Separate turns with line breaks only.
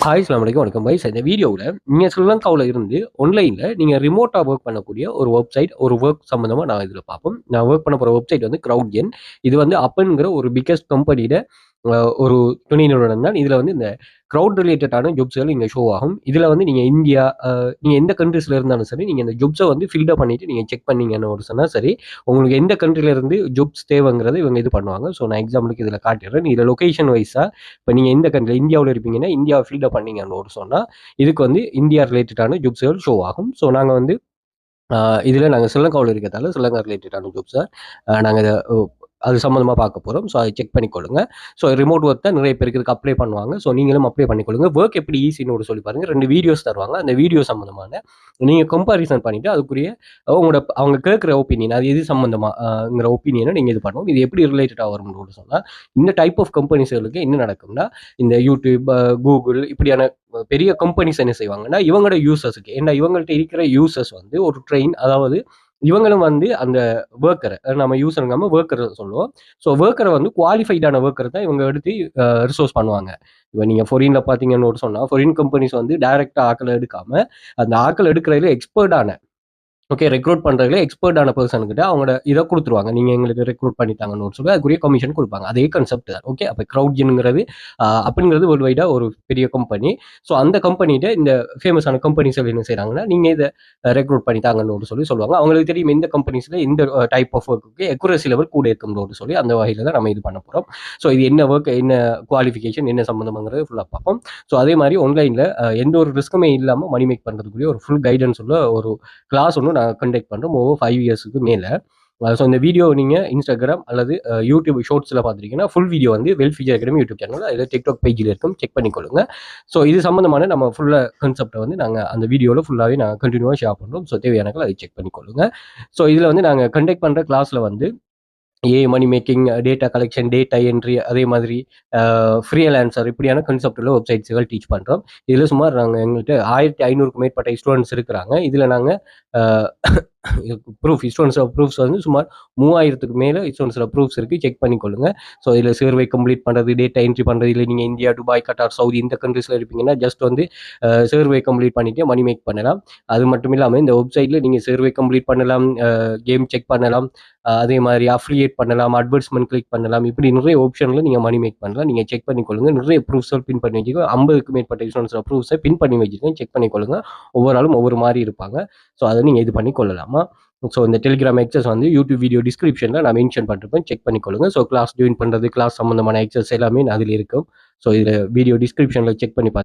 Hi அஸ்ஸலாமு அலைக்கும் வணக்கம் கைஸ். இந்த வீடியோவில் நீங்கள் ஸ்ரீலங்காவில் இருந்து ஆன்லைனில் நீங்கள் ரிமோட்டாக ஒர்க் பண்ணக்கூடிய ஒரு வெப்சைட், ஒரு ஒர்க் சம்மந்தமாக நான் இதில் பார்ப்போம். நான் ஒர்க் பண்ண போகிற வெப்சைட் வந்து க்ரௌட்ஜென். இது வந்து அப்பன்கிற ஒரு பிக்கஸ்ட் கம்பெனியில் ஒரு துணை நிறுவனம் தான். இதில் வந்து இந்த க்ரௌட் ரிலேட்டடான ஜாப்ஸ்கள் இங்கே ஷோ ஆகும். இதில் வந்து நீங்கள் இந்தியா, நீங்கள் எந்த கண்ட்ரீஸில் இருந்தாலும் சரி, நீங்கள் இந்த ஜாப்ஸை வந்து ஃபில்டப் பண்ணிவிட்டு நீங்கள் செக் பண்ணீங்கன்னு ஒரு சொன்னால் சரி, உங்களுக்கு எந்த கண்ட்ரிலேருந்து ஜாப்ஸ் தேவைங்கிறது இவங்க இது பண்ணுவாங்க. ஸோ நான் எக்ஸாம்பிளுக்கு இதில் காட்டிடுறேன். இதில் லொக்கேஷன் வைஸாக இப்போ நீங்கள் எந்த கண்ட்ரி இந்தியாவில் இருப்பீங்கன்னா இந்தியாவை ஃபில்டப் பண்ணீங்கன்னு ஒரு சொன்னால் இதுக்கு வந்து இந்தியா ரிலேட்டடான ஜாப்ஸ்கள் ஷோ ஆகும். ஸோ நாங்கள் வந்து இதில் நாங்கள் ஸ்ரீலங்காவில் இருக்கிறதால ஸ்ரீலங்கா ரிலேட்டடான ஜாப்ஸை நாங்கள் இதை அது சம்மந்தமாக பார்க்க போகிறோம். ஸோ அதை செக் பண்ணிக்கொள்ளுங்க. ஸோ ரிமோட் ஒர்க் தான் நிறைய பேருக்கு இதுக்கு அப்ளை பண்ணுவாங்க. ஸோ நீங்களும் அப்ளை பண்ணிக்கொள்ளுங்க. ஒர்க் எப்படி ஈஸின்னு ஒரு சொல்லி பாருங்கள். 2 வீடியோஸ் தருவாங்க. அந்த வீடியோ சம்மந்தமான நீங்கள் கம்பாரிசன் பண்ணிவிட்டு அதுக்குரிய அவங்க கேட்குற ஒப்பீனியன், அது எது சம்மந்தமாங்கிற ஒப்பீனியனை நீங்கள் இது பண்ணணும். இது எப்படி ரிலேட்டடாக வரும்னு சொன்னால், இந்த டைப் ஆஃப் கம்பெனிஸ்களுக்கு என்ன நடக்கும்னா, இந்த யூடியூப், கூகுள் இப்படியான பெரிய கம்பெனிஸ் என்ன செய்வாங்கன்னா, இவங்களோட யூசர்ஸுக்கு, ஏன்னா இவங்கள்ட்ட இருக்கிற யூசர்ஸ் வந்து ஒரு ட்ரெயின், அதாவது இவங்களும் வந்து அந்த ஒர்க்கரை, நம்ம யூசருங்காம ஒர்க்கரை சொல்லுவோம். ஸோ ஒர்க்கரை வந்து குவாலிஃபைடான ஒர்க்கர் தான் இவங்க எடுத்து ரிசோர்ஸ் பண்ணுவாங்க. இப்போ நீங்கள் ஃபாரினில் பார்த்தீங்கன்னு ஒரு சொன்னால், ஃபாரின் கம்பெனிஸ் வந்து டைரெக்டாக ஆக்களை எடுக்காமல் அந்த ஆக்கள் எடுக்கிறதுல எக்ஸ்பர்டான, ஓகே, ரெக்ரூட் பண்ணுறதுல எக்ஸ்பர்ட்டான பர்சனுக்கிட்ட அவங்களோட இதை கொடுத்துருவாங்க. நீங்கள் எங்களுக்கு ரெக்ரூட் பண்ணித்தாங்கன்னு சொல்லி அதுக்குரிய கமிஷன் கொடுப்பாங்க. அதே கான்செப்ட் தான். ஓகே, அப்போ க்ரௌட்ஜென்ங்கிறது அப்படிங்கிறது வேர்ல்டு வைடாக ஒரு பெரிய கம்பெனி. ஸோ அந்த கம்பெனிகிட்ட இந்த ஃபேமஸான கம்பெனிஸ் என்ன செய்கிறாங்கன்னா, நீங்கள் இதை ரெக்ரூட் பண்ணித்தாங்கன்னு சொல்லி சொல்லுவாங்க. அவங்களுக்கு தெரியும் இந்த கம்பெனிஸில் இந்த டைப் ஆஃப் ஒர்க்குக்கு எக்குரசி லெவல் கூட இருக்கும்னு சொல்லி அந்த வகையில் தான் நம்ம இது பண்ண போகிறோம். ஸோ இது என்ன ஒர்க், என்ன குவாலிஃபிகேஷன், என்ன சம்மந்தமாங்கிறது ஃபுல்லாக பார்ப்போம். ஸோ அதே மாதிரி ஆன்லைனில் எந்த ஒரு ரிஸ்க்குமே இல்லாமல் மணி மேக் பண்ணுறதுக்குரிய ஒரு ஃபுல் கைடன்ஸ் உள்ள ஒரு கிளாஸ் ஒன்று நான் கண்டக்ட் பண்ணுறோம் ஓவர் 5 இயர்ஸுக்கு மேலே. ஸோ இந்த வீடியோ நீங்கள் இன்ஸ்டாகிராம் அல்லது யூடியூப் ஷார்ட்ஸில் பார்த்துருக்கீங்கன்னா ஃபுல் வீடியோ வந்து well future academy YouTube channel, அதில் டிக்டாக் பேஜில் இருக்கும், செக் பண்ணிக்கொள்ளுங்க. ஸோ இது சம்மந்தமான நம்ம ஃபுல்லாக கான்செப்டை வந்து நாங்கள் அந்த வீடியோவில் ஃபுல்லாகவே நாங்கள் கண்டினியூவாக ஷேர் பண்ணுறோம். ஸோ தேவையானக்கள் அதை செக் பண்ணிக்கொள்ளுங்க. ஸோ இதில் வந்து நாங்கள் கண்டக்ட் பண்ணுற கிளாஸில் வந்து money making, data collection, data entry, அதே மாதிரி ஃப்ரீலான்சர் இப்படியான கான்செப்டில் வெப்சைட்ஸுகள் டீச் பண்ணுறோம். இதில் சுமார் நாங்கள் எங்கள்கிட்ட 1500க்கும் மேற்பட்ட ஸ்டூடெண்ட்ஸ் இருக்கிறாங்க. இதில் நாங்கள் ஸ்டூடெண்ட்ஸ் ப்ரூஃப்ஸ் வந்து சுமார் 3000க்கு மேலே ஸ்டூடெண்ட்ஸோட ப்ரூஃப்ஸ் இருக்குது, செக் பண்ணிக்கொள்ளுங்க. ஸோ இதில் சர்வே கம்ப்ளீட் பண்ணுறது, டேட்டா என்ட்ரி பண்ணுறது, இல்லை நீங்கள் இந்தியா, துபாய், கட்டார், சவுதி இந்த கண்ட்ரீஸில் இருப்பீங்கன்னா ஜஸ்ட் வந்து சர்வே கம்ப்ளீட் பண்ணிவிட்டு மணி மேக் பண்ணலாம். அது மட்டும் இல்லாமல் இந்த வெப்சைட்டில் நீங்கள் சர்வே கம்ப்ளீட் பண்ணலாம், கேம் செக் பண்ணலாம், அதே மாதிரி அஃபிலியேட் பண்ணலாம், அட்வர்டைஸ்மெண்ட் கிளிக் பண்ணலாம், இப்படி நிறைய ஆப்ஷனில் நீங்கள் மணி மேக் பண்ணலாம். நீங்கள் செக் பண்ணிக்கொள்ளுங்க. நிறைய ப்ரூஃப்ஸை பின் பண்ணி வச்சுக்கோங்க. 50க்கும் மேற்பட்ட ஸ்டூடெண்ட்ஸோட ப்ரூஃப்ஸை பின் பண்ணி வச்சுருக்கேன், செக் பண்ணிக்கொள்ளுங்க. ஒவ்வொரு ஆளும் ஒவ்வொரு மாதிரி இருப்பாங்க. ஸோ அதை நீங்கள் இது பண்ணி கொள்ளலாமா. ஸோ இந்த டெலிகிராம் எக்ஸஸ் வந்து யூடியூப் வீடியோ டிஸ்கிரிப்ஷனில் நான் மென்ஷன் பண்ணிருப்பேன், செக் பண்ணிக்கொள்ளுங்க. ஸோ கிளாஸ் ஜாயின் பண்ணுறது, கிளாஸ் சம்மந்தமான எக்ஸஸ் எல்லாமே அதில் இருக்கும். ஸோ இதில் வீடியோ டிஸ்கிரிப்ஷனில் செக் பண்ணி